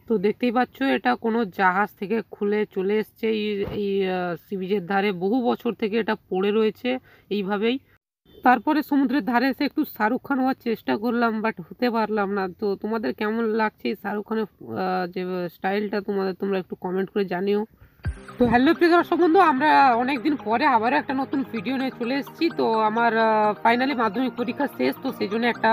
তো দেখতেই পাচ্ছ এটা কোনো জাহাজ থেকে খুলে চলে এসছে এই সি বিচের ধারে। বহু বছর থেকে এটা পড়ে রয়েছে এইভাবেই। তারপরে সমুদ্রের ধারে এসে একটু শাহরুখ খান হওয়ার চেষ্টা করলাম, বাট হতে পারলাম না। তো তোমাদের কেমন লাগছে এই শাহরুখ খানের যে স্টাইলটা, তোমরা একটু কমেন্ট করে জানিও। তো হ্যালো প্রিয় দর্শক বন্ধু, আমরা অনেকদিন পরে আবারও একটা নতুন ভিডিও নিয়ে চলে এসেছি। তো আমার ফাইনালি মাধ্যমিক পরীক্ষা শেষ, তো সেই জন্য একটা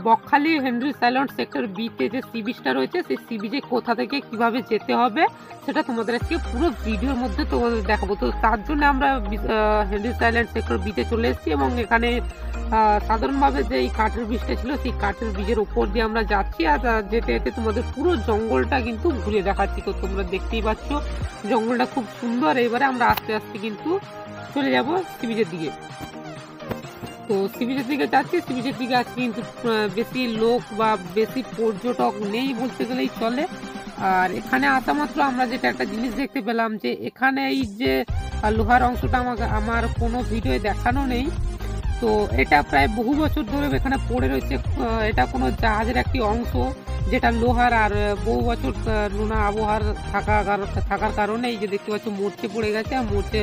বকখালি হেনরিজ আইল্যান্ড সেক্টর বিতে যে সি বিচটা রয়েছে, সেই সি বিচে কোথা থেকে কিভাবে যেতে হবে সেটা তোমাদের আজকে পুরো ভিডিওর মধ্যে তোমাদের দেখাবো। তো তার জন্য আমরা হেনরিজ আইল্যান্ড সেক্টর বিতে চলে এসেছি এবং এখানে সাধারণভাবে যে এই কাঠের ব্রিজটা ছিল সেই কাঠের ব্রিজের উপর দিয়ে আমরা যাচ্ছি, আর যেতে যেতে তোমাদের পুরো জঙ্গলটা কিন্তু ঘুরে দেখাচ্ছি। তো তোমরা দেখতেই পাচ্ছ জঙ্গলটা খুব সুন্দর। এবারে আমরা আস্তে আস্তে কিন্তু চলে যাব সি বিচের দিকে। তো সি বিচের দিকে যাচ্ছি। সি বিচের দিকে আজকে কিন্তু বেশি লোক বা বেশি পর্যটক নেই বলতে গেলেই চলে। আর এখানে আসা মাত্র আমরা যেটা একটা জিনিস দেখতে পেলাম, যে এখানে এই যে লোহার অংশটা আমার কোনো ভিডিও দেখানো নেই। তো এটা প্রায় বহু বছর ধরে এখানে পড়ে রয়েছে। এটা কোনো জাহাজের একটি অংশ যেটা লোহার, আর বহু বছর নোনা আবহাওয়ার থাকার কারণে এই যে দেখতে পাচ্ছ মরচে পড়ে গেছে, আর মরচে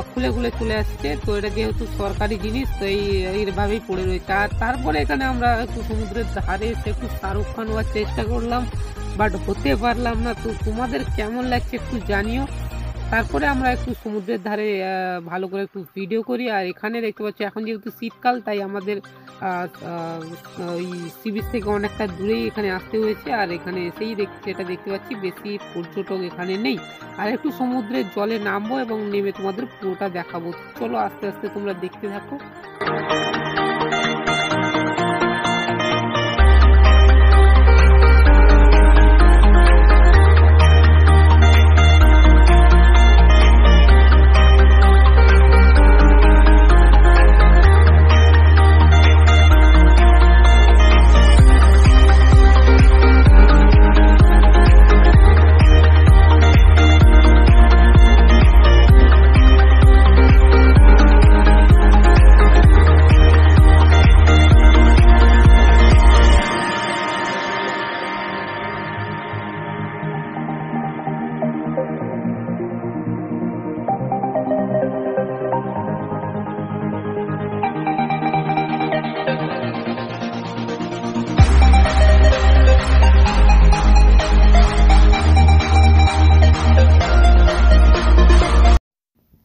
খুলে খুলে চলে আসছে। তো এটা যেহেতু সরকারি জিনিস, তো এইভাবেই পড়ে রয়েছে। আর তারপরে এখানে আমরা একটু সমুদ্রের ধারে এসে একটু শাহরুখ খান হওয়ার চেষ্টা করলাম, বাট হতে পারলাম না। তো তোমাদের কেমন লাগছে একটু জানিও। তারপরে আমরা একটু সমুদ্রের ধারে ভালো করে একটু ভিডিও করি। আর এখানে দেখতে পাচ্ছি এখন যেহেতু শীতকাল, তাই আমাদের ওই সি বিচ থেকে অনেকটা দূরেই এখানে আসতে হয়েছে। আর এখানে এসেই যেটা দেখতে পাচ্ছি বেশি পর্যটক এখানে নেই। আর একটু সমুদ্রের জলে নামবো এবং নেমে তোমাদের পুরোটা দেখাবো। চলো আস্তে আস্তে তোমরা দেখতে থাকো।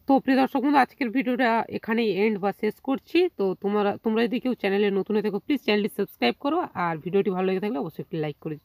তো প্রিয় দর্শক বন্ধু, আজকের ভিডিওটা এখানেই এন্ড বা শেষ করছি। তো তোমরা যদি কেউ চ্যানেলে নতুন হয়ে থাকো, প্লিজ চ্যানেলটি সাবস্ক্রাইব করো, আর ভিডিওটি ভালো লেগে থাকলে অবশ্যই একটি লাইক করে